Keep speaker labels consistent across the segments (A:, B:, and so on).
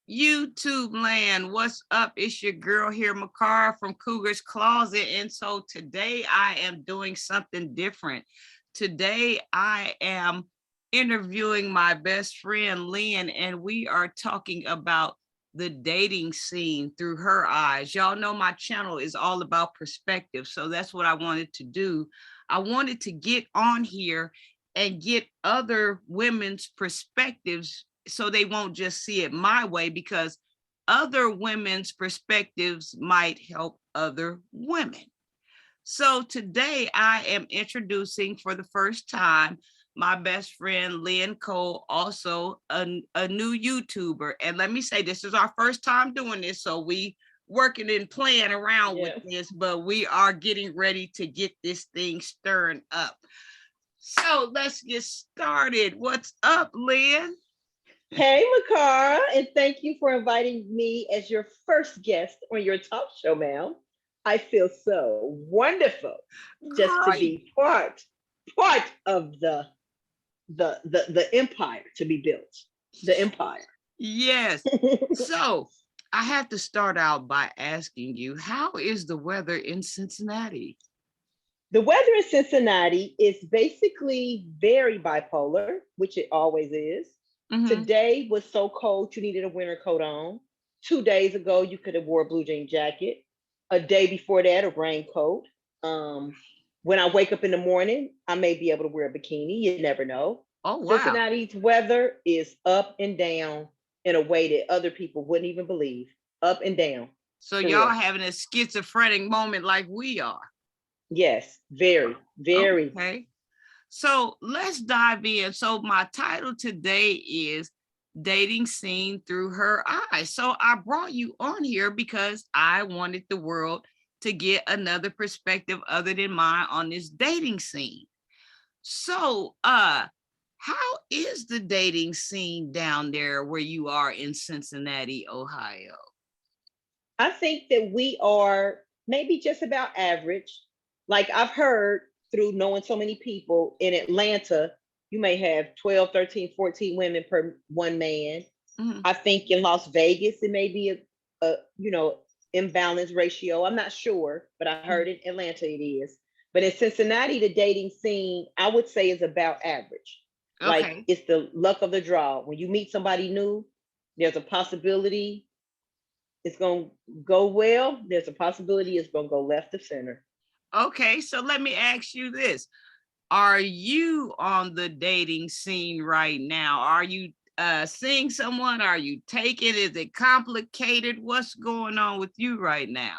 A: YouTube land, what's up? It's your girl here, Makara from Cougar's Closet. And so today I am doing something different. Today I am interviewing my best friend, Lynn, and we are talking about the dating scene through her eyes. Y'all know my channel is all about perspective. So that's what I wanted to do. I wanted to get on here and get other women's perspectives so they won't just see it my way, because other women's perspectives might help other women. So today I am introducing for the first time my best friend Lynn Cole, also a new YouTuber. And let me say, this is our first time doing this, so we working and playing around with this, but we are getting ready to get this thing stirring up. So let's get started. What's up, Lynn?
B: Hey, Makara, and thank you for inviting me as your first guest on your talk show, ma'am. I feel so wonderful just to
A: Great.
B: be part of the empire to be built. The empire.
A: Yes. So I have to start out by asking you, how is the weather in Cincinnati?
B: The weather in Cincinnati is basically very bipolar, which it always is.
A: Mm-hmm.
B: Today was so cold you needed a winter coat on. 2 days ago, you could have wore a blue jean jacket. A day before that, a raincoat. Um, when I wake up in the morning, I may be able to wear a bikini. You never know.
A: Oh, wow.
B: Cincinnati's weather is up and down in a way that other people wouldn't even believe. Up and down,
A: So
B: for
A: y'all
B: real.
A: having a schizophrenic moment like we are.
B: Yes, very, very.
A: Okay. So let's dive in. So my title today is Dating Scene Through Her Eyes. So I brought you on here because I wanted the world to get another perspective other than mine on this dating scene. So how is the dating scene down there where you are in Cincinnati, Ohio?
B: I think that we are maybe just about average. Like I've heard through knowing so many people in Atlanta, you may have 12, 13, 14 women per one man.
A: Mhm.
B: I think in Las Vegas, it may be a imbalance ratio. I'm not sure, but I heard in Atlanta it is. But in Cincinnati, the dating scene, I would say, is about average. Like
A: Okay.
B: it's the luck of the draw. When you meet somebody new, there's a possibility it's going to go well. There's a possibility it's going to go left of center.
A: Okay, so let me ask you this. Are you on the dating scene right now? Are you seeing someone? Are you taking? Is it complicated? What's going on with you right now?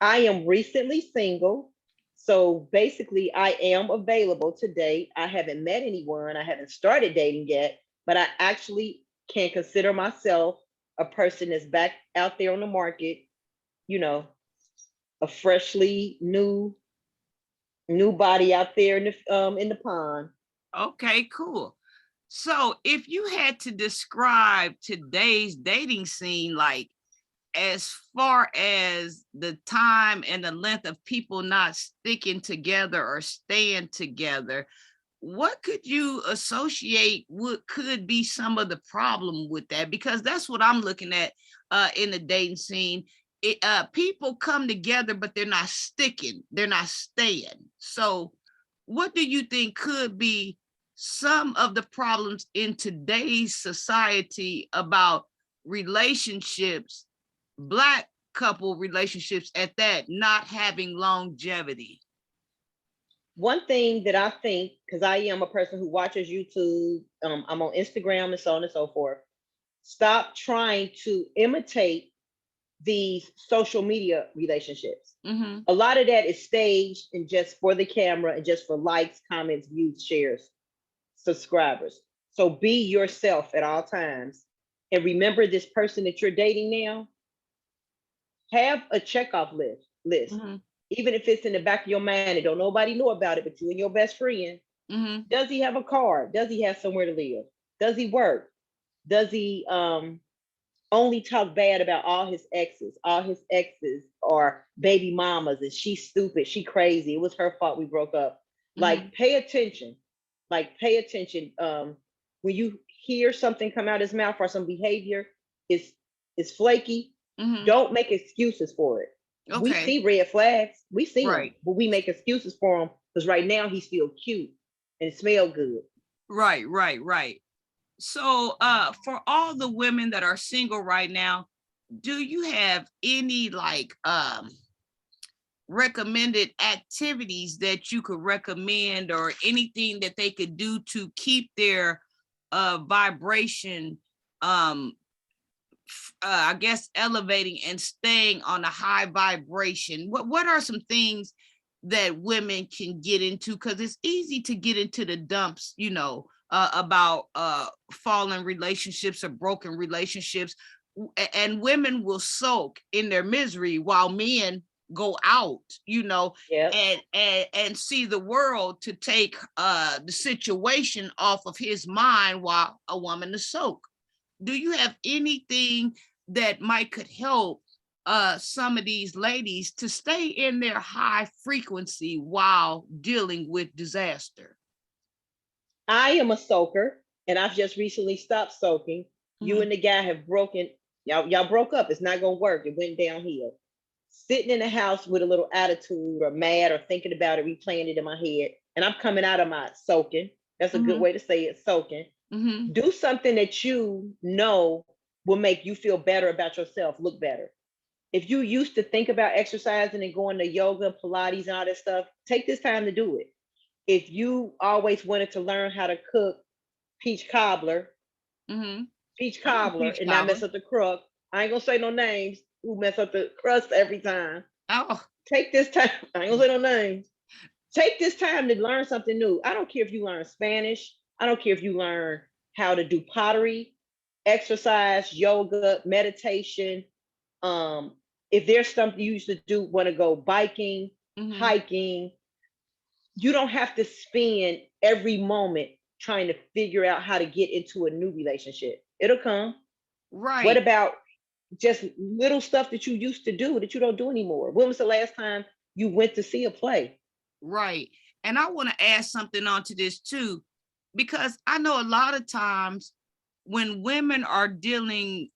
B: I am recently single. So basically, I am available to date. I haven't met anyone. I haven't started dating yet, but I actually can consider myself a person that's back out there on the market, you know, a freshly new body out there in the pond.
A: Okay, cool. So if you had to describe today's dating scene, like as far as the time and the length of people not sticking together or staying together, what could you associate what could be some of the problem with that? Because that's what I'm looking at in the dating scene. People come together, but they're not sticking, they're not staying. So what do you think could be some of the problems in today's society about relationships, Black couple relationships at that, not having longevity?
B: One thing that I think, because I am a person who watches YouTube, I'm on Instagram and so on and so forth. Stop trying to imitate these social media relationships.
A: Mm-hmm.
B: A lot of that is staged and just for the camera and just for likes, comments, views, shares, subscribers. So be yourself at all times. And remember this person that you're dating now, have a checkoff list.
A: Mm-hmm.
B: Even if it's in the back of your mind and don't nobody know about it, but you and your best friend.
A: Mm-hmm.
B: Does he have a car? Does he have somewhere to live? Does he work? Does he only talk bad about all his exes? All his exes are baby mamas and she's stupid, she crazy. It was her fault we broke up.
A: Mm-hmm.
B: Like pay attention. Like pay attention. When you hear something come out of his mouth or some behavior, is flaky,
A: Mm-hmm.
B: don't make excuses for it. We
A: Okay.
B: see red flags, we see them,
A: Right.
B: but we make excuses for him because right now he's still cute and smell good.
A: Right. Right. Right. So, for all the women that are single right now, do you have any like recommended activities that you could recommend, or anything that they could do to keep their vibration, um I guess, elevating and staying on a high vibration? What are some things that women can get into? Because it's easy to get into the dumps, about fallen relationships or broken relationships, and women will sulk in their misery while men go out,
B: Yep.
A: and see the world to take the situation off of his mind while a woman is soak. Do you have anything that might could help some of these ladies to stay in their high frequency while dealing with disaster?
B: I am a soaker, and I've just recently stopped soaking. You
A: Mhm.
B: and the guy have broken. Y'all broke up. It's not gonna work. It went downhill. Sitting in the house with a little attitude or mad or thinking about it, replaying it in my head, and I'm coming out of my soaking. That's a good
A: Mhm.
B: way to say it, soaking.
A: Mhm.
B: Do something that you know will make you feel better about yourself, look better. If you used to think about exercising and going to yoga, Pilates, and all that stuff, take this time to do it. If you always wanted to learn how to cook peach cobbler,
A: Mhm.
B: peach
A: I know
B: cobbler,
A: peach
B: and not
A: cobbler.
B: mess up the crust, I ain't gonna say no names who mess up the crust every time.
A: Oh.
B: Take this time, I ain't gonna say no names. Take this time to learn something new. I don't care if you learn Spanish, I don't care if you learn how to do pottery, exercise, yoga, meditation. Um, if there's something you used to do, want to go biking,
A: Mhm.
B: hiking, you don't have to spend every moment trying to figure out how to get into a new relationship. It'll come. What
A: Right.
B: about just little stuff that you used to do that you don't do anymore? When was the last time you went to see a play?
A: Right. And I want to add something onto this too, because I know a lot of times when women are dealing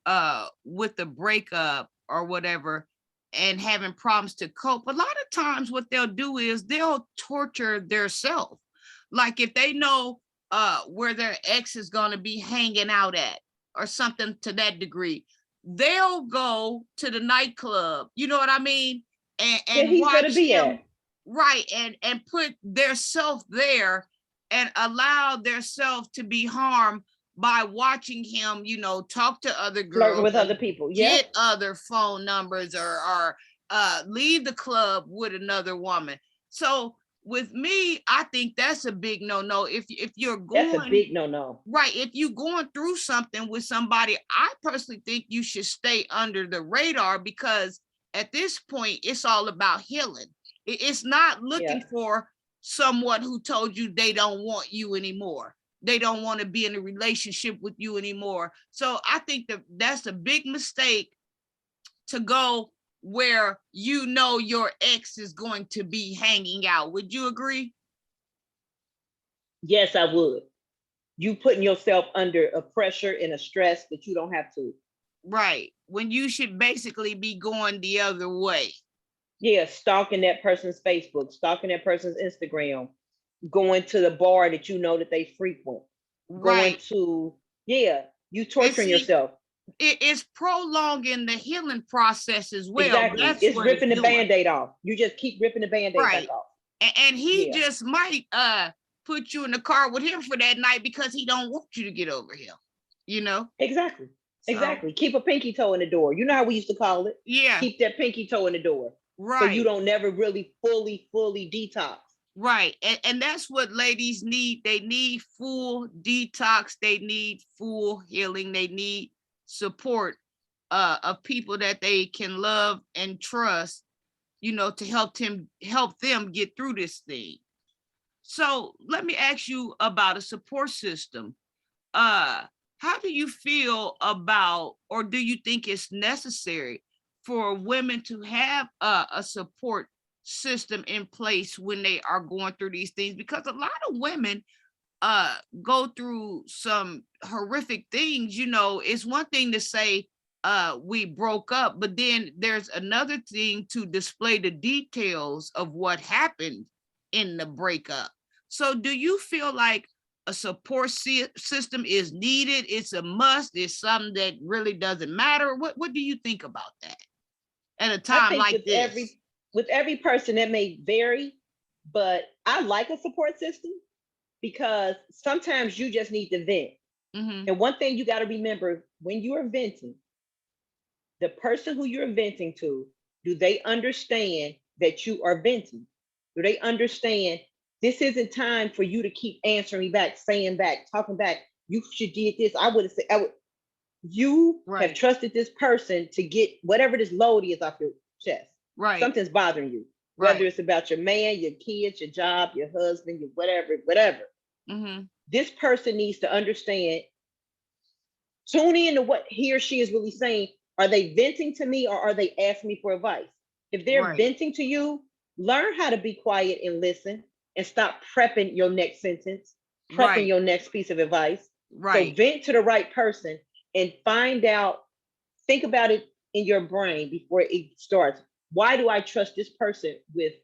A: with the breakup or whatever and having problems to cope, a lot of times what they'll do is they'll torture their self. Like if they know where their ex is going to be hanging out at or something to that degree, they'll go to the nightclub, you know what I mean?
B: Yeah,
A: And
B: he's gonna
A: watch
B: be
A: him.
B: at.
A: Right. And put their self there and allow their self to be harmed by watching him, talk to other
B: Flirting
A: girls
B: with
A: or
B: other people.
A: get
B: Yep.
A: other phone numbers, or leave the club with another woman. So with me, I think that's a big no-no. If you're
B: That's a
A: going
B: big no-no.
A: right, if you're going through something with somebody, I personally think you should stay under the radar, because at this point it's all about healing. It's not
B: Yeah.
A: looking for someone who told you they don't want you anymore. They don't want to be in a relationship with you anymore. So I think that that's a big mistake to go where your ex is going to be hanging out. Would you agree?
B: Yes, I would. You putting yourself under a pressure and a stress that you don't have to.
A: Right. When you should basically be going the other way.
B: Yeah, stalking that person's Facebook, stalking that person's Instagram, going to the bar that you know that they frequent, going
A: Right.
B: to, yeah, you
A: And
B: torturing
A: see,
B: yourself.
A: it's prolonging the healing process as well.
B: Exactly.
A: That's
B: It's
A: what it's
B: ripping the
A: doing.
B: band-aid off. You just keep ripping the band-aid back
A: Right.
B: off.
A: And he
B: Yeah,
A: just might put you in the car with him for that night because he don't want you to get over him, you know?
B: exactly.
A: So
B: Exactly. Keep a pinky toe in the door. You know how we used to call it?
A: yeah,
B: Keep that pinky toe in the door. So you
A: right.
B: don't never really fully detox.
A: Right. And that's what ladies need. They need full detox. They need full healing. They need support of people that they can love and trust, to help them get through this thing. So let me ask you about a support system. Uh, how do you feel about, or do you think it's necessary for women to have a support system in place when they are going through these things? Because a lot of women go through some horrific things. It's one thing to say, we broke up, but then there's another thing to display the details of what happened in the breakup. So do you feel like a support system is needed? It's a must. It's something that really doesn't matter. What do you think about that at a
B: I
A: time
B: think
A: like this?
B: with every person that may vary, but I like a support system because sometimes you just need to vent.
A: Mm-hmm.
B: And one thing you got to remember when you are venting, the person who you're venting to, do they understand that you are venting? Do they understand this isn't time for you to keep answering back, saying back, talking back? You should did this. I would have said, you have
A: Right.
B: trusted this person to get whatever this load is off your chest.
A: Right.
B: Something's bothering you, whether
A: Right.
B: it's about your man, your kids, your job, your husband, your whatever, whatever.
A: Mm-hmm.
B: This person needs to understand, tune in to what he or she is really saying. Are they venting to me or are they asking me for advice? If they're
A: Right.
B: venting to you, learn how to be quiet and listen and stop prepping your next sentence, prepping
A: Right.
B: your next piece of advice. So
A: Right.
B: vent to the right person and find out, think about it in your brain before it starts. Why do I trust this person with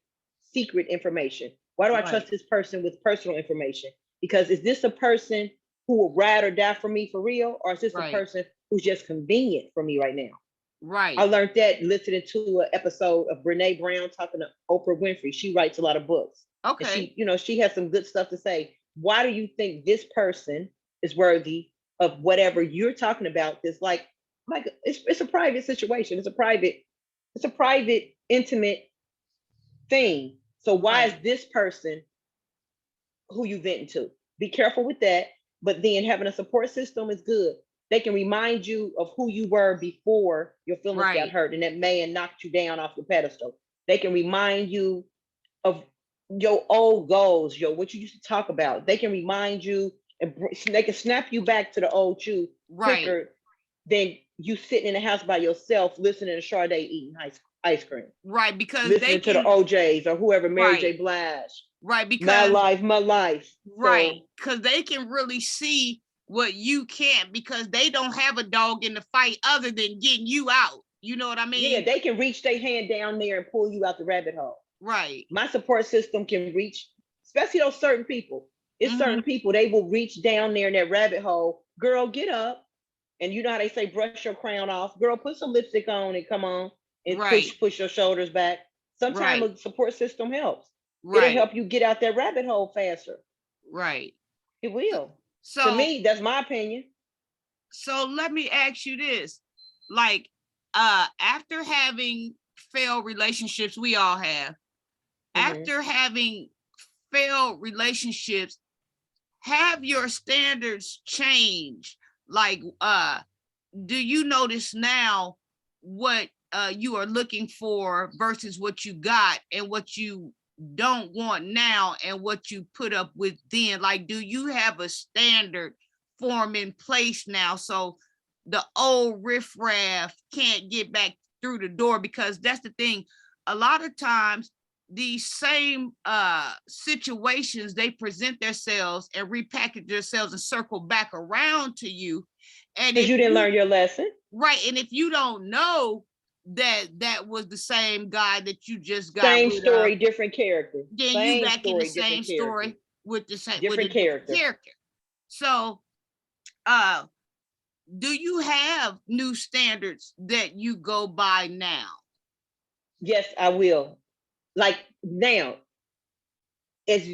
B: secret information? Why do I
A: Right.
B: trust this person with personal information? Because is this a person who will ride or die for me for real? Or is this a
A: Right.
B: person who's just convenient for me right now? I
A: Right.
B: learned that listening to an episode of Brene Brown talking to Oprah Winfrey. She writes a lot of books. And
A: Okay.
B: she has some good stuff to say. Why do you think this person is worthy of whatever you're talking about? It's like it's a private situation. It's a private, intimate thing. So why is
A: Right.
B: this person who you venting to? Be careful with that. But then having a support system is good. They can remind you of who you were before your feelings got
A: Right.
B: hurt and that man knocked you down off the pedestal. They can remind you of your old goals, what you used to talk about. They can remind you and they can snap you back to the old you
A: Right.
B: quicker than you sitting in the house by yourself listening to Sade eating ice cream,
A: Right. Because they
B: listening to the
A: can.
B: OJs or whoever, Mary
A: Right.
B: J. Blige,
A: Right.
B: my
A: Because.
B: life, my life.
A: Right.
B: So
A: Because they can really see what you can't, because they don't have a dog in the fight other than getting you out. You know what I
B: yeah,
A: mean?
B: they can reach their hand down there and pull you out the rabbit hole.
A: Right.
B: My support system can reach, especially those certain people. It's
A: Mm-hmm.
B: certain people, they will reach down there in that rabbit hole. Girl, get up. And you know how they say brush your crown off. Girl, put some lipstick on and come on and
A: Right.
B: push your shoulders back. Sometimes
A: Right.
B: a support system helps. It'll
A: Right.
B: help you get out that rabbit hole faster.
A: Right.
B: It will. To
A: So
B: me, that's my opinion.
A: so let me ask you this. Like, after having failed relationships, we all have,
B: Mm-hmm.
A: after having failed relationships, have your standards changed? Like, do you notice now what you are looking for versus what you got, and what you don't want now and what you put up with then? Like, do you have a standard form in place now so the old riffraff can't get back through the door? Because that's the thing, a lot of times these same situations, they present themselves and repackage themselves and circle back around to you. And
B: Because
A: if
B: you didn't
A: you,
B: learn your lesson.
A: right, and if you don't know that that was the same guy that you just got
B: Same
A: rid of,
B: story, different character.
A: then you
B: Same
A: back in the
B: story,
A: same
B: different character.
A: story with the same, with a
B: Different
A: different
B: character.
A: character. So uh do you have new standards that you go by now?
B: Yes, I will. Like now, as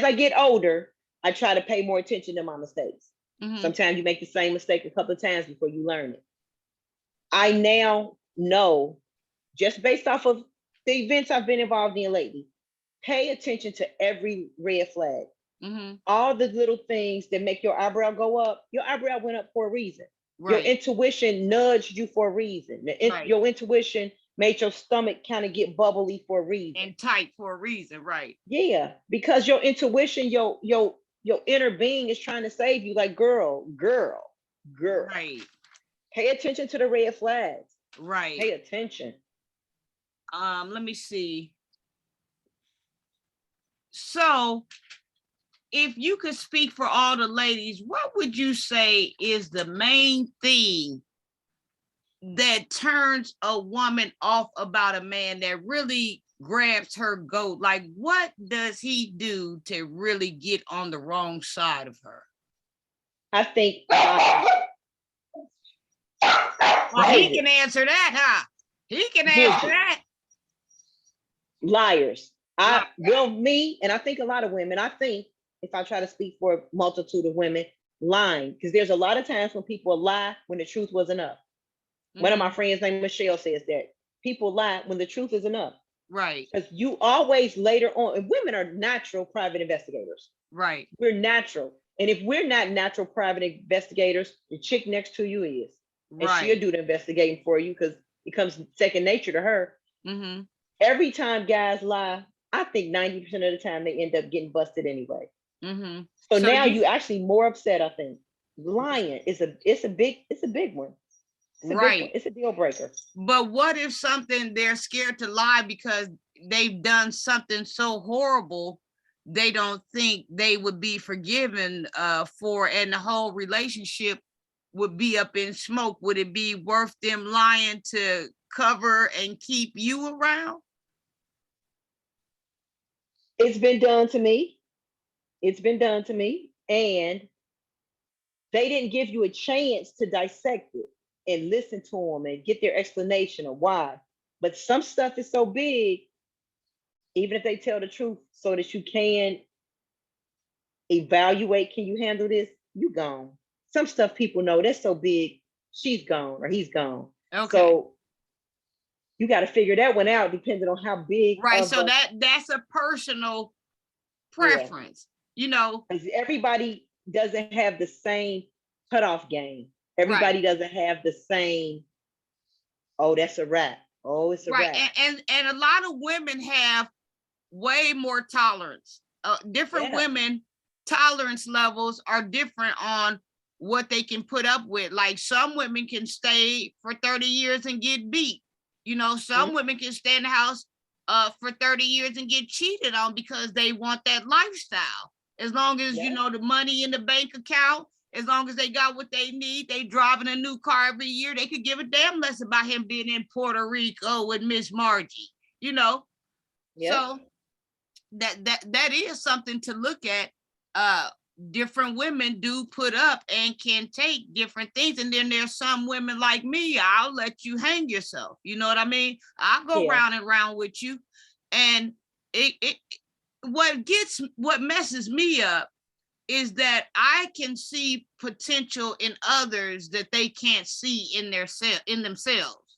B: I get older, I try to pay more attention to my mistakes.
A: Mm-hmm.
B: Sometimes you make the same mistake a couple of times before you learn it. I now know, just based off of the events I've been involved in lately, pay attention to every red flag.
A: Mm-hmm.
B: All the little things that make your eyebrow go up, your eyebrow went up for a reason. Your
A: Right.
B: intuition nudged you for a reason.
A: Right.
B: Your intuition made your stomach kind of get bubbly for a reason.
A: And tight for a reason. Right.
B: Yeah, because your intuition, your inner being is trying to save you. Like, girl, girl, girl.
A: Right.
B: Pay attention to the red flags.
A: Right.
B: Pay attention.
A: Let me see. So if you could speak for all the ladies, what would you say is the main thing that turns a woman off about a man that really grabs her goat? Like, what does he do to really get on the wrong side of her?
B: I think
A: Well, he can answer that, huh? He can answer that.
B: Liars. Well, me, and I think a lot of women, I think if I try to speak for a multitude of women, lying, because there's a lot of times when people lie when the truth was enough. One of my friends named Michelle says that people lie when the truth is enough.
A: Right.
B: Because you always later on, and women are natural private investigators.
A: Right.
B: We're natural. And if we're not natural private investigators, the chick next to you is. And she'll do the investigating for you because it comes second nature to her. Every time guys lie, I think 90% of the time they end up getting busted anyway. So now you actually more upset, I think. Lying is it's a big one. It's a deal breaker.
A: But what if they're scared to lie because they've done something so horrible they don't think they would be forgiven for, and the whole relationship would be up in smoke? Would it be worth them lying to cover and keep you around?
B: It's been done to me. And they didn't give you a chance to dissect it and listen to them and get their explanation of why. But some stuff is so big, even if they tell the truth, so that you can evaluate, can you handle this? You gone. Some stuff people know that's so big, she's gone or he's gone. Okay. So you got to figure that one out depending on how big.
A: Right. So that's a personal preference, you know.
B: Everybody doesn't have the same cutoff game. Everybody doesn't have the same, oh, that's a wrap. Oh, it's a wrap.
A: And a lot of women have way more tolerance. Different women tolerance levels are different on what they can put up with. Like some women can stay for 30 years and get beat. You know, some women can stay in the house for 30 years and get cheated on because they want that lifestyle. As long as, you know, the money in the bank account, as long as they got what they need, they driving a new car every year, they could give a damn less about him being in Puerto Rico with Miss Margie, you know? So that is something to look at. Different women do put up and can take different things. And then there's some women like me, I'll let you hang yourself. You know what I mean? I'll go round and round with you. And what messes me up is that I can see potential in others that they can't see in themselves.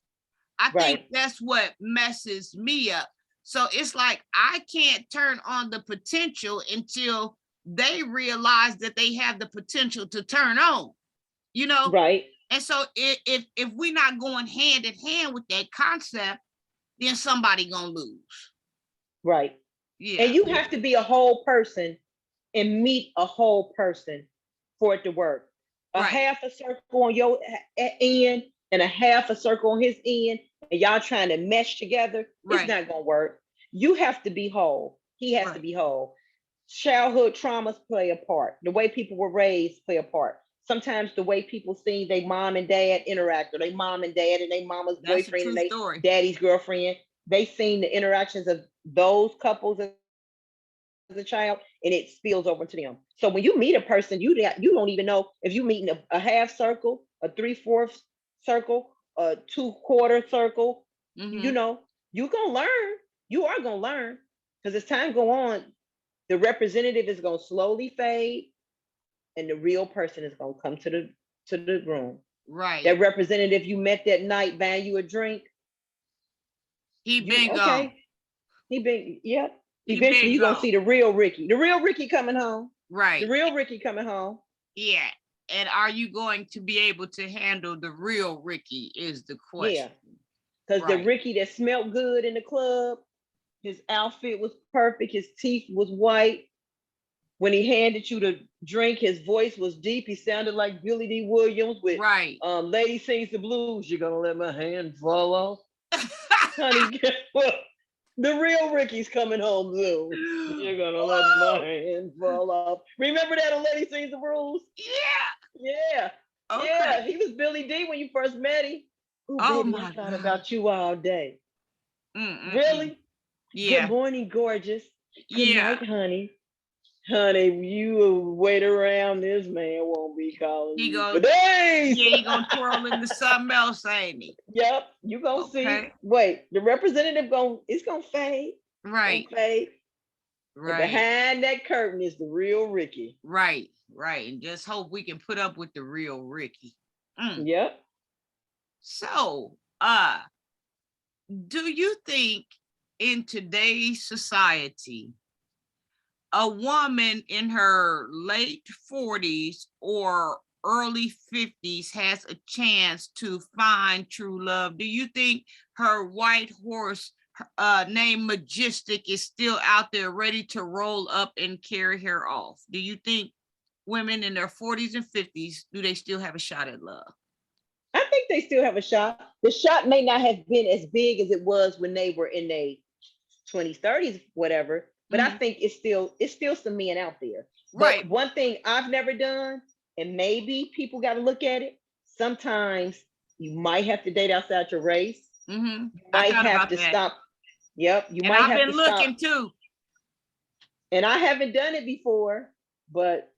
A: I think that's what messes me up. So it's like I can't turn on the potential until they realize that they have the potential to turn on, you know? Right. And so if we're not going hand in hand with that concept, then somebody gonna lose.
B: Right. Yeah. And you have to be a whole person and meet a whole person for it to work. A half a circle on your end and a half a circle on his end, and y'all trying to mesh together, it's not gonna work. You have to be whole. He has to be whole. Childhood traumas play a part. The way people were raised play a part. Sometimes the way people see their mom and dad interact, or their mom and dad and their mama's boyfriend and their daddy's girlfriend, they seen the interactions of those couples as a child, and it spills over to them. So when you meet a person, you don't even know if you meet in a half circle, a 3/4 circle, a 2/4 circle. You know, you're gonna learn. You are gonna learn, because as time go on, the representative is going to slowly fade and the real person is going to come to the room. Right. That representative you met that night buying you a drink.
A: He been gone.
B: He been, eventually you're going to see the real Ricky. The real Ricky coming home. Right. The real Ricky coming home.
A: Yeah. And are you going to be able to handle the real Ricky is the question.
B: Yeah. Because the Ricky that smelled good in the club, his outfit was perfect. His teeth was white. When he handed you the drink, his voice was deep. He sounded like Billy D. Williams with Lady Sings the Blues. You're gonna let my hand fall off? Honey, the real Ricky's coming home soon. You're gonna let my hand fall off. Remember that on Lady Sings the Blues?
A: Yeah.
B: Yeah. Okay. Yeah. He was Billy D when you first met him. Oh,
A: Oh
B: baby, I
A: my
B: thought
A: God.
B: about you all day.
A: Mm-mm-mm.
B: Really? Good
A: Yeah.
B: morning, gorgeous. Good
A: Yeah.
B: night, honey. Honey, you will wait around. This man won't be calling
A: He
B: you for
A: goes,
B: days.
A: yeah, he gonna twirl into something else, ain't he?
B: Yep, you gonna see.
A: Okay.
B: Wait, the representative it's gonna fade. It's gonna
A: Right.
B: fade. And
A: Right.
B: behind that curtain is the real Ricky.
A: Right. Right. And just hope we can put up with the real Ricky. Mm.
B: Yep.
A: So, do you think in today's society, a woman in her late 40s or early 50s has a chance to find true love? Do you think her white horse named Majestic is still out there ready to roll up and carry her off? Do you think women in their 40s and 50s, do they still have a shot at love?
B: I think they still have a shot. The shot may not have been as big as it was when they were in their 20s, 30s, whatever. But I
A: Mhm.
B: think it's still some men out there. But
A: Right.
B: one thing I've never done, and maybe people got to look at it. Sometimes you might have to date outside your race. You
A: I
B: might
A: thought
B: have
A: about
B: to
A: that.
B: stop. Yep, you
A: And
B: might
A: I've
B: have
A: been
B: to stop.
A: looking too.
B: And I haven't done it before, but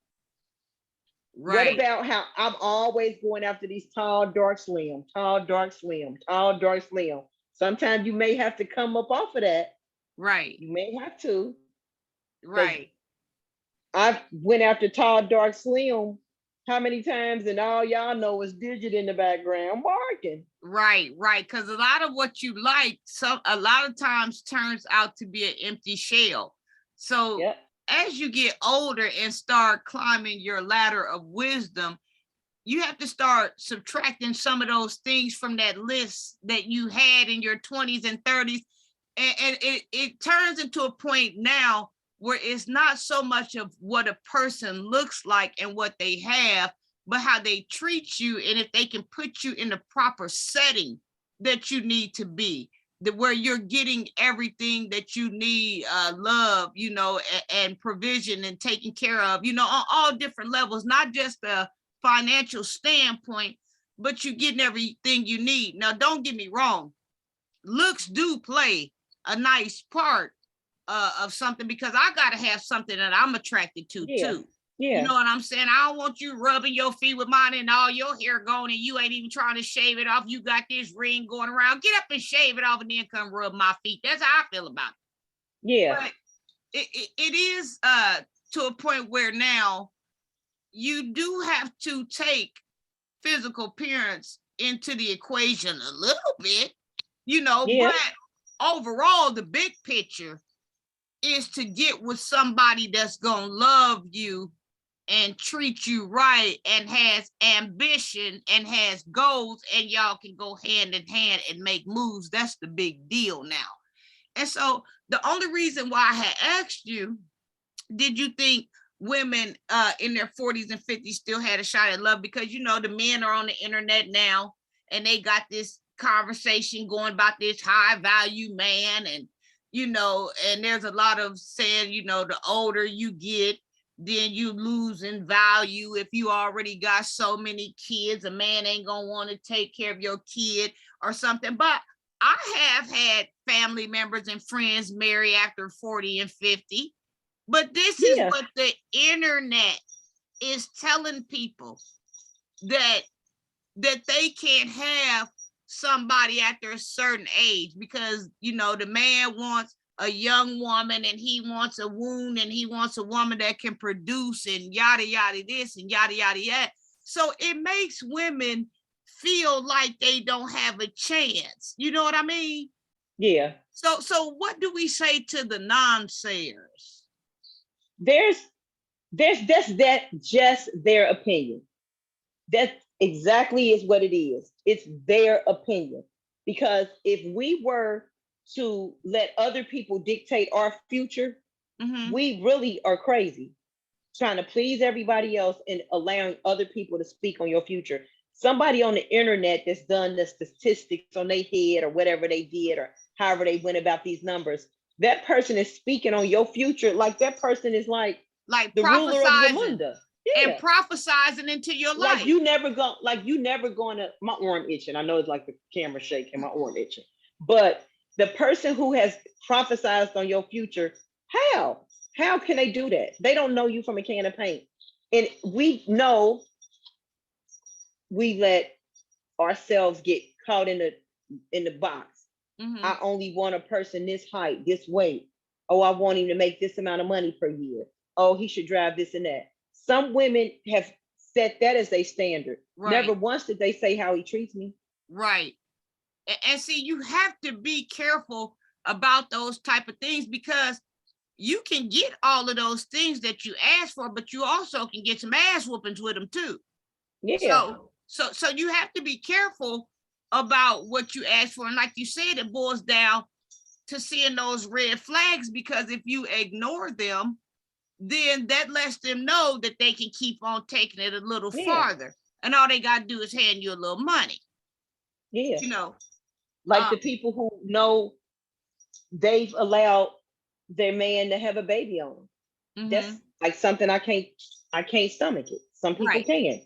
B: what
A: Right.
B: about how I'm always going after these tall, dark, slim, tall, dark, slim, tall, dark, slim? Sometimes you may have to come up off of that.
A: Right.
B: You may have to, because
A: Right.
B: I went after tall, dark, slim how many times, and all y'all know is Digit in the background barking.
A: Right, right. Because a lot of what you like, a lot of times turns out to be an empty shell. So
B: Yep.
A: as you get older and start climbing your ladder of wisdom, you have to start subtracting some of those things from that list that you had in your 20s and 30s. And it turns into a point now where it's not so much of what a person looks like and what they have, but how they treat you, and if they can put you in the proper setting that you need to be, where you're getting everything that you need, love, and provision and taken care of, on all different levels, not just a financial standpoint, but you're getting everything you need. Now, don't get me wrong, looks do play a nice part of something, because I gotta have something that I'm attracted to
B: Yeah.
A: too. You
B: Yeah.
A: know what I'm saying? I don't want you rubbing your feet with mine and all your hair going and you ain't even trying to shave it off. You got this ring going around. Get up and shave it off and then come rub my feet. That's how I feel about it.
B: Yeah.
A: But it is to a point where now you do have to take physical appearance into the equation a little bit,
B: Yeah.
A: but overall, the big picture is to get with somebody that's gonna love you and treat you right and has ambition and has goals, and y'all can go hand in hand and make moves. That's the big deal now. And so the only reason why I had asked you, did you think women in their 40s and 50s still had a shot at love, because the men are on the internet now and they got this conversation going about this high value man, and and there's a lot of saying, the older you get, then you lose in value. If you already got so many kids, a man ain't gonna want to take care of your kid or something. But I have had family members and friends marry after 40 and 50. But this is
B: Yeah.
A: what the internet is telling people, that they can't have somebody after a certain age, because the man wants a young woman and he wants a wound and he wants a woman that can produce and yada yada this and yada yada that. So it makes women feel like they don't have a chance. You know what I mean?
B: Yeah.
A: So what do we say to the non-sayers?
B: There's that's just their opinion. That exactly is what it is. It's their opinion. Because if we were to let other people dictate our future,
A: Mm-hmm.
B: we really are crazy trying to please everybody else and allowing other people to speak on your future. Somebody on the internet that's done the statistics on their head or whatever they did or however they went about these numbers, that person is speaking on your future like that person is like
A: Like
B: the ruler of
A: prophesizing.
B: Zamunda.
A: and
B: Yeah.
A: prophesizing into your
B: Like
A: life.
B: you never go, like you never gonna, my arm itching. I know it's like the camera shaking, my arm itching. But the person who has prophesized on your future, how? How can they do that? They don't know you from a can of paint. And we know we let ourselves get caught in the box.
A: Hmm.
B: I only want a person this height, this weight. Oh, I want him to make this amount of money per year. Oh, he should drive this and that. Some women have set that as a standard. Never
A: Right,
B: once did they say how he treats me.
A: right. And see, you have to be careful about those type of things because you can get all of those things that you ask for, but you also can get some ass whoopings with them too.
B: Yeah.
A: So you have to be careful about what you ask for. And like you said, it boils down to seeing those red flags because if you ignore them, then that lets them know that they can keep on taking it a little
B: Yeah.
A: farther. And all they got to do is hand you a little money,
B: Yeah.
A: you know.
B: Like
A: Um,
B: the people who know they've allowed their man to have a baby on them. That's
A: mhm,
B: like something I can't stomach it. Some people
A: right,
B: can.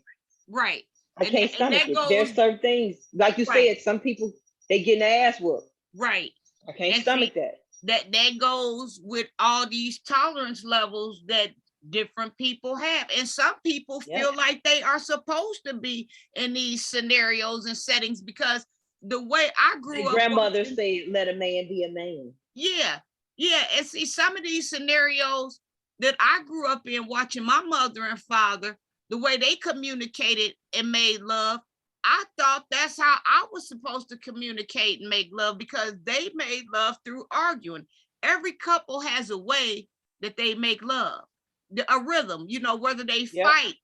A: right.
B: I
A: And
B: can't
A: and
B: stomach
A: that
B: it. There's
A: goes
B: certain things, like you
A: right,
B: said, some people they getting their ass whooped.
A: right.
B: I can't
A: And see,
B: stomach that.
A: that goes with all these tolerance levels that different people have, and some people
B: Yep.
A: feel like they are supposed to be in these scenarios and settings because the way I
B: My
A: grew up
B: grandmother
A: watching,
B: said, "Let a man be a man."
A: yeah, yeah, and see some of these scenarios that I grew up in watching my mother and father, the way they communicated and made love, I thought that's how I was supposed to communicate and make love because they made love through arguing. Every couple has a way that they make love, a rhythm, whether they
B: Yep.
A: fight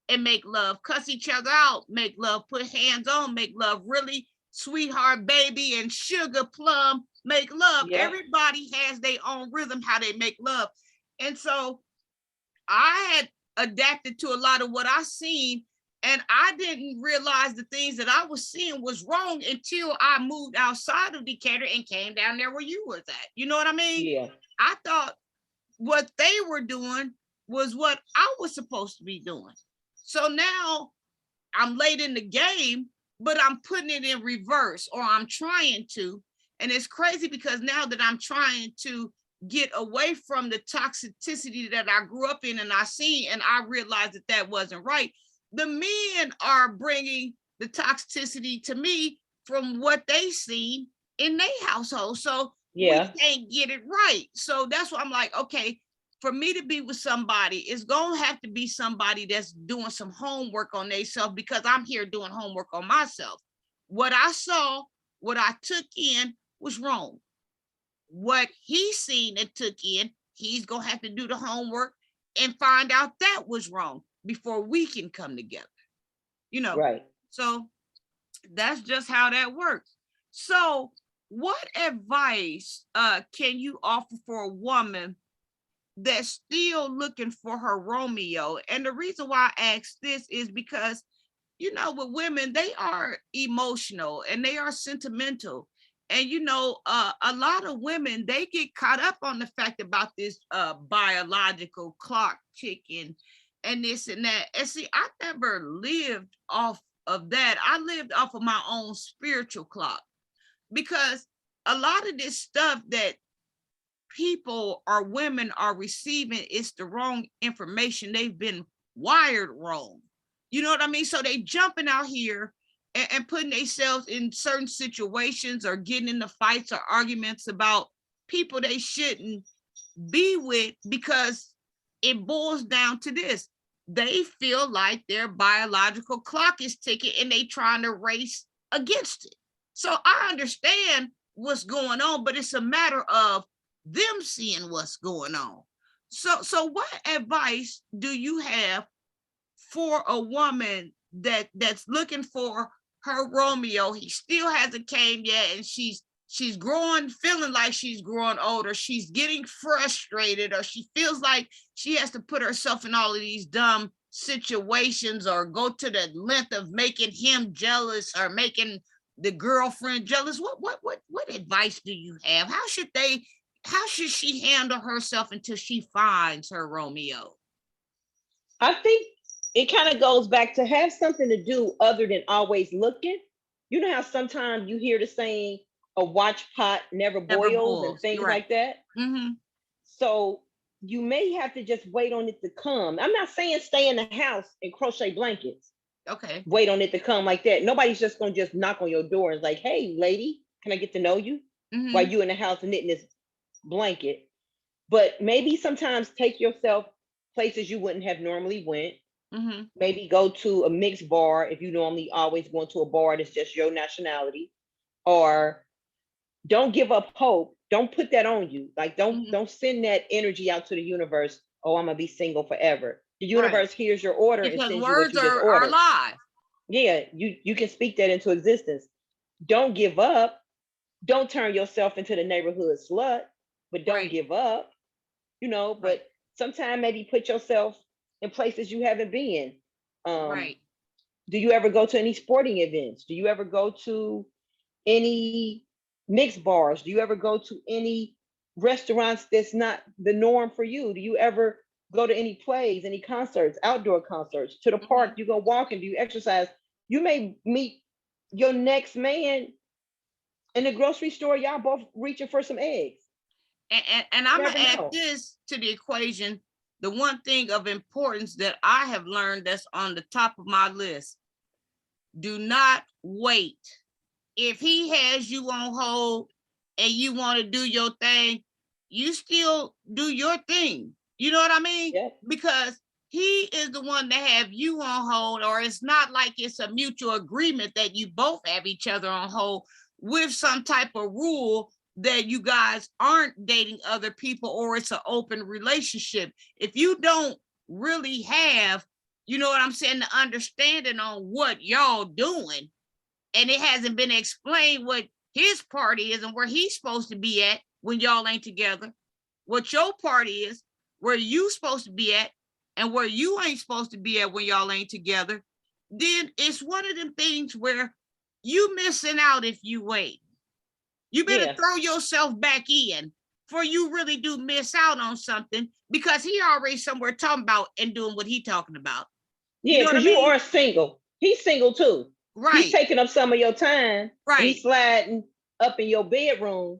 A: and make love, cuss each other out, make love, put hands on, make love, really sweetheart, baby, and sugar plum, make love.
B: Yep.
A: Everybody has their own rhythm, how they make love. And so I had adapted to a lot of what I seen, and I didn't realize the things that I was seeing was wrong until I moved outside of Decatur and came down there where you was at. You know what I mean?
B: Yeah.
A: I thought what they were doing was what I was supposed to be doing. So now I'm late in the game, but I'm putting it in reverse, or I'm trying to. And it's crazy because now that I'm trying to get away from the toxicity that I grew up in and I seen, and I realized that that wasn't right. The men are bringing the toxicity to me from what they seen in their household. So we
B: Yeah.
A: can't get it right. So that's why I'm like, okay, for me to be with somebody, it's gonna have to be somebody that's doing some homework on themselves because I'm here doing homework on myself. What I saw, what I took in was wrong. What he seen and took in, he's gonna have to do the homework and find out that was wrong before we can come together. You know,
B: Right.
A: so that's just how that works. So, what advice can you offer for a woman that's still looking for her Romeo? And the reason why I ask this is because, with women, they are emotional and they are sentimental. And, a lot of women, they get caught up on the fact about this biological clock ticking and this and that. And see, I never lived off of that. I lived off of my own spiritual clock because a lot of this stuff that people or women are receiving is the wrong information. They've been wired wrong. You know what I mean? So they jumping out here and putting themselves in certain situations or getting into fights or arguments about people they shouldn't be with because it boils down to this. They feel like their biological clock is ticking and they trying to race against it. So I understand what's going on, but it's a matter of them seeing what's going on. So what advice do you have for a woman that's looking for her Romeo? He still hasn't came yet, and she's growing, feeling like she's growing older. She's getting frustrated, or she feels like she has to put herself in all of these dumb situations or go to the length of making him jealous or making the girlfriend jealous. What advice do you have? How should she handle herself until she finds her Romeo?
B: I think it kind of goes back to have something to do other than always looking. You know how sometimes you hear the saying, a watch pot never
A: Never
B: boils and
A: boils. You're
B: things
A: right.
B: like that.
A: Mm-hmm.
B: So you may have to just wait on it to come. I'm not saying stay in the house and crochet blankets.
A: Okay.
B: Wait on it to come like that. Nobody's just gonna just knock on your door and like, hey, lady, can I get to know you? While
A: Mm-hmm.
B: you in the house knitting this blanket. But maybe sometimes take yourself places you wouldn't have normally went.
A: Mm-hmm.
B: Maybe go to a mixed bar if you normally always go to a bar that's just your nationality. Or don't give up hope. Don't put that on you. Like
A: Mm-hmm.
B: don't send that energy out to the universe. Oh, I'm gonna be single forever. The
A: Right.
B: universe hears your order and
A: Because
B: sends you what
A: words
B: you just
A: are
B: ordered.
A: alive.
B: Yeah, you can speak that into existence. Don't give up. Don't turn yourself into the neighborhood slut, but don't
A: Right.
B: give up.
A: Right.
B: But sometimes maybe put yourself in places you haven't been. Um,
A: Right.
B: do you ever go to any sporting events? Do you ever go to any mixed bars? Do you ever go to any restaurants that's not the norm for you? Do you ever go to any plays, any concerts, outdoor concerts, to the park?
A: Mm-hmm.
B: You go walking, do you exercise? You may meet your next man in the grocery store. Y'all both reaching for some eggs.
A: And
B: You
A: I'm gonna
B: never
A: add
B: know.
A: this to the equation. The one thing of importance that I have learned that's on the top of my list: do not wait. If he has you on hold and you want to do your thing, you still do your thing. You know what I mean?
B: Yep.
A: Because he is the one that have you on hold, or it's not like it's a mutual agreement that you both have each other on hold with some type of rule that you guys aren't dating other people or it's an open relationship. If you don't really have, you know what I'm saying, the understanding on what y'all doing, and it hasn't been explained what his party is and where he's supposed to be at when y'all ain't together, what your party is, where you supposed to be at, and where you ain't supposed to be at when y'all ain't together, then it's one of them things where you missing out if you wait. You better
B: Yeah.
A: throw yourself back in for you really do miss out on something because he already somewhere talking about and doing what he talking about. You
B: Yeah,
A: know what I
B: because you
A: mean?
B: are single. He's single too. He's
A: Right,
B: taking up some of your time and he's
A: right.
B: sliding up in your bedroom.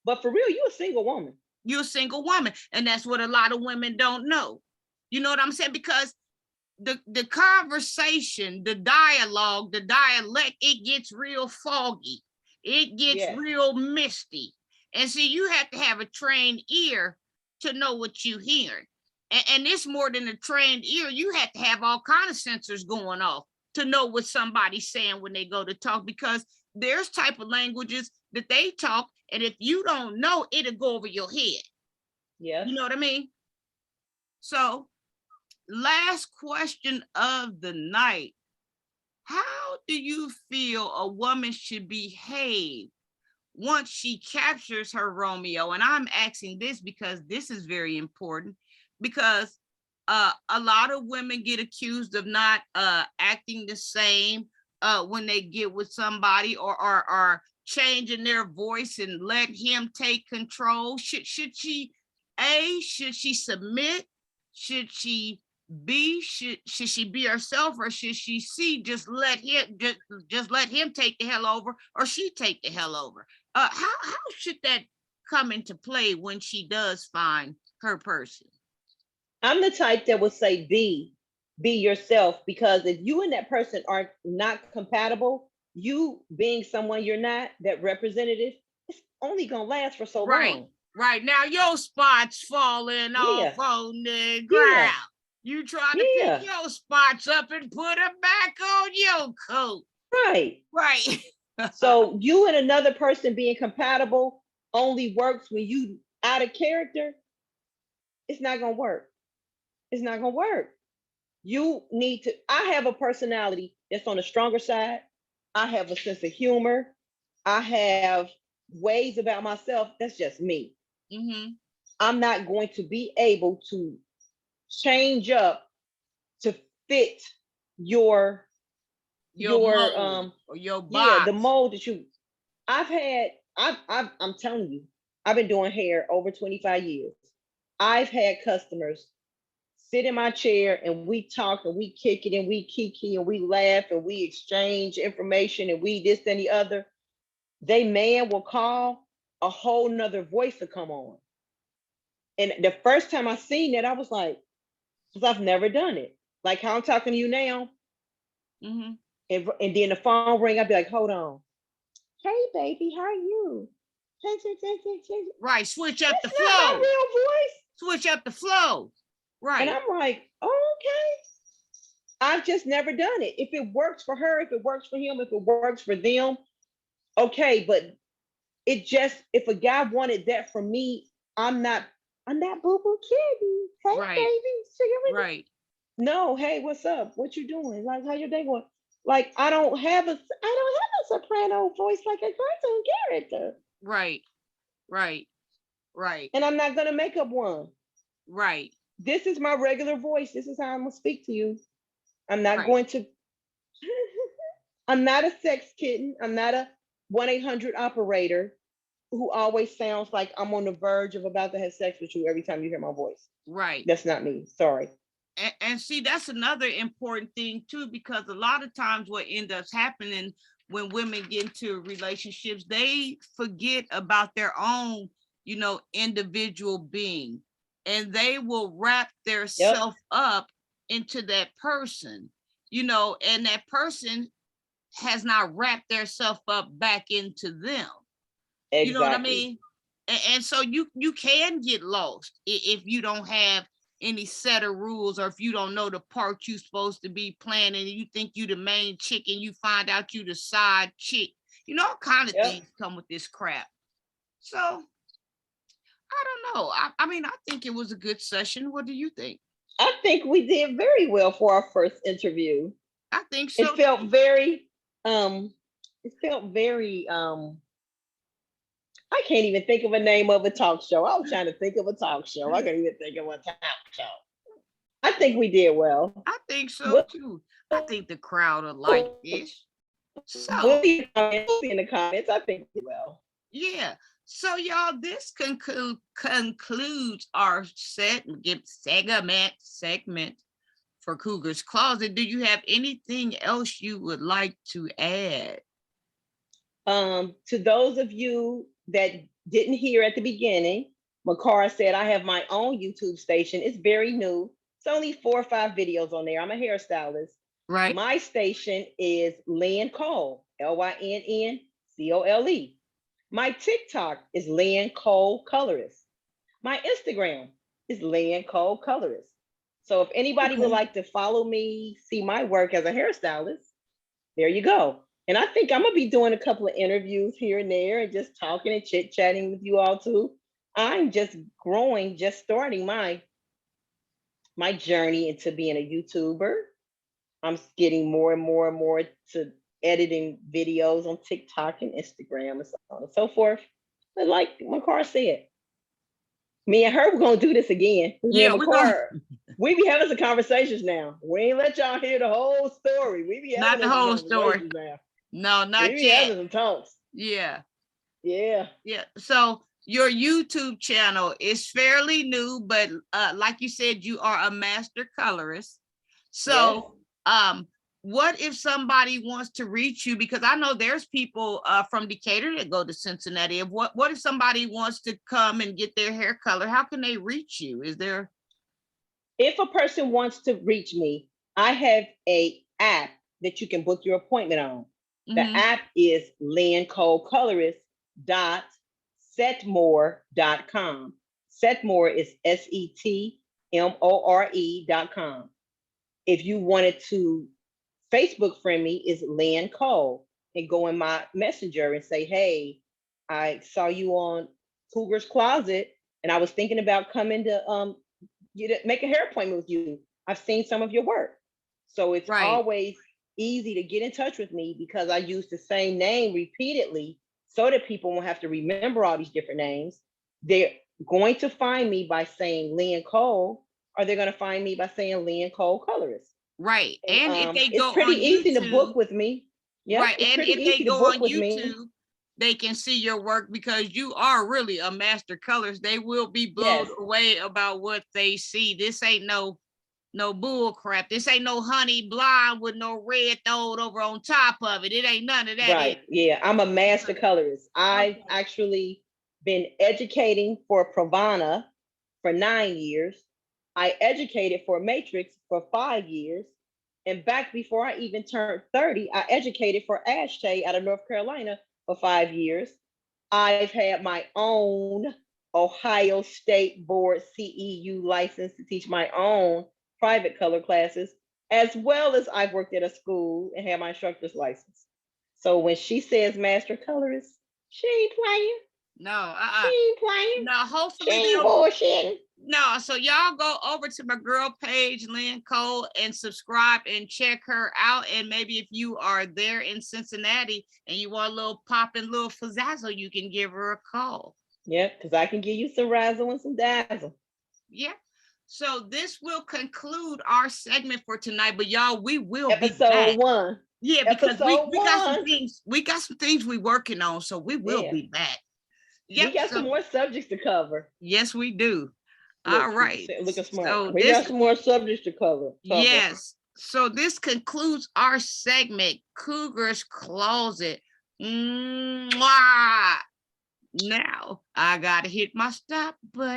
B: But for real, you a single woman.
A: You're a single woman. And that's what a lot of women don't know. You know what I'm saying? Because the conversation, the dialogue, the dialect, it gets real foggy. It gets
B: Yes.
A: real misty. And see, you have to have a trained ear to know what you hearing. And it's more than a trained ear. You have to have all kind of sensors going off to know what somebody's saying when they go to talk, because there's type of languages that they talk, and if you don't know, it'll go over your head.
B: Yes.
A: You know what I mean? So, last question of the night: how do you feel a woman should behave once she captures her Romeo? And I'm asking this because this is very important, because a lot of women get accused of not acting the same when they get with somebody, or changing their voice and let him take control. Should she submit? Should she should she be herself, or should she just let him take the hell over, or she take the hell over? How should that come into play when she does find her person?
B: I'm the type that would say be yourself, because if you and that person are not compatible, you being someone you're not, that representative, it's only gonna last for so
A: Right,
B: long.
A: right. Now your spots falling off
B: Yeah.
A: on the ground.
B: Yeah.
A: You trying to pick
B: Yeah.
A: your spots up and put them back on your coat.
B: Right.
A: Right.
B: So you and another person being compatible only works when you out of character. It's not gonna work. It's not gonna work. You need to. I have a personality that's on the stronger side. I have a sense of humor. I have ways about myself. That's just me.
A: Mm-hmm.
B: I'm not going to be able to change up to fit your
A: Your
B: your
A: mold or your
B: yeah, the
A: box.
B: mold that you. I've had. I'm telling you, I've been doing hair over 25 years. I've had customers sit in my chair and we talk and we kick it and we kiki and we laugh and we exchange information and we this and the other, they man will call, a whole nother voice will come on. And the first time I seen that, I was like, because I've never done it. Like how I'm talking to you now.
A: Mm-hmm.
B: And then the phone ring, I'd be like, hold on. Hey baby, how are you?
A: Right. Switch up the
B: That's not my
A: flow.
B: real voice.
A: Switch up the flow.
B: And
A: Right.
B: I'm like, oh, okay. I've just never done it. If it works for her, if it works for him, if it works for them, okay. But it just, if a guy wanted that from me, I'm not boo boo kitty. Hey
A: Right.
B: baby, sugar.
A: Right.
B: No, hey, what's up? What you doing? Like, how your day going? Like, I don't have a soprano voice like a cartoon character,
A: Right. Right. Right.
B: and I'm not gonna make up one.
A: Right.
B: This is my regular voice. This is how I'm gonna speak to you. I'm not
A: Right.
B: going to. I'm not a sex kitten. I'm not a 1-800 operator who always sounds like I'm on the verge of about to have sex with you every time you hear my voice.
A: Right.
B: That's not me. Sorry.
A: And see, that's another important thing too, because a lot of times what ends up happening when women get into relationships, they forget about their own, individual being, and they will wrap their
B: Yep.
A: self up into that person, and that person has not wrapped their self up back into them. You know what I
B: Exactly.
A: mean? And so you can get lost if you don't have any set of rules, or if you don't know the part you're supposed to be playing and you think you the main chick and you find out you the side chick. All kind of
B: Yep.
A: things come with this crap. So I don't know. I mean, I think it was a good session. What do you think?
B: I think we did very well for our first interview.
A: I think
B: It
A: so
B: felt
A: too.
B: very it felt very I can't even think of a name of a talk show. I was trying to think of a talk show. I can't even think of a talk show. I think we did well.
A: I think so
B: We'll,
A: too. I think the crowd will like this.
B: we'll
A: So
B: see in the comments. We'll see in the comments. I think we did well.
A: yeah. So y'all, this concludes our segment for Cougar's Closet. Do you have anything else you would like to add?
B: To those of you that didn't hear at the beginning, Makara said I have my own YouTube station. It's very new. It's only 4 or 5 videos on there. I'm a hairstylist.
A: Right.
B: My station is Lynn Cole, LYNNCOLE. My TikTok is Lynn Cole Colorist. My Instagram is Lynn Cole Colorist. So if anybody would
A: Okay.
B: like to follow me, see my work as a hairstylist, there you go. And I think I'm gonna be doing a couple of interviews here and there and just talking and chit chatting with you all too. I'm just growing, just starting my journey into being a YouTuber. I'm getting more and more and more to editing videos on TikTok and Instagram and so on and so forth. But like my car said, me and her, we're gonna do this again. Me
A: Yeah,
B: and
A: we're gonna
B: McCar, we be having some conversations now. We ain't let y'all hear the whole story. We be
A: not
B: having
A: the
B: some
A: whole story.
B: conversations now.
A: No,
B: We
A: not
B: be
A: yet.
B: having some talks.
A: Yeah.
B: Yeah.
A: Yeah. So your YouTube channel is fairly new, but like you said, you are a master colorist.
B: Yes.
A: So what if somebody wants to reach you? Because I know there's people from Decatur that go to Cincinnati. What if somebody wants to come and get their hair color? How can they reach you? Is there?
B: If a person wants to reach me, I have a app that you can book your appointment on. The
A: Mhm.
B: app is lynncolecolorist.setmore.com. Setmore is SETMORE.com. If you wanted to Facebook friend me, is Lynn Cole, and go in my messenger and say, hey, I saw you on Cougar's Closet and I was thinking about coming to make a hair appointment with you. I've seen some of your work. So it's
A: Right.
B: always easy to get in touch with me because I use the same name repeatedly so that people won't have to remember all these different names. They're going to find me by saying Lynn Cole, or they're going to find me by saying Lynn Cole Colorist.
A: Right.
B: And
A: And if they
B: it's
A: go
B: pretty
A: on
B: easy to book
A: YouTube,
B: with me. Yep,
A: right.
B: it's
A: And
B: pretty
A: if they
B: easy to
A: go
B: book
A: on
B: with me.
A: YouTube, they can see your work because you are really a master colorist. They will be blown
B: Yes,
A: away about what they see. This ain't no No bull crap. This ain't no honey blonde with no red throwed over on top of it. It ain't none of that.
B: Right. Yeah. I'm a master colorist. I've
A: Okay.
B: actually been educating for Pravana for 9 years. I educated for Matrix for 5 years. And back before I even turned 30, I educated for Ashtay out of North Carolina for 5 years. I've had my own Ohio State Board CEU license to teach my own private color classes, as well as I've worked at a school and had my instructor's license. So when she says master colorist, she ain't playing.
A: No,
B: She ain't playing.
A: no,
B: She
A: hopefully
B: ain't
A: they'll
B: bullshitting.
A: no, so y'all go over to my girl page, Lynn Cole, and subscribe and check her out. And maybe if you are there in Cincinnati and you want a little popping little fazzazzle, you can give her a call.
B: Yep, because I can give you some razzle and some dazzle.
A: Yeah. So this will conclude our segment for tonight, but y'all, we will be
B: Episode
A: back.
B: 1.
A: Yeah, because
B: Episode
A: we got some
B: 1.
A: things, we working on, so we will
B: Yeah.
A: be back.
B: We
A: Yep.
B: got
A: So
B: some more subjects to cover.
A: yes, we do.
B: Look,
A: All right.
B: looking smart.
A: So
B: We
A: this
B: got some more subjects to cover.
A: yes. So this concludes our segment, Cougar's Closet. Mwah! Now I gotta hit my stop button.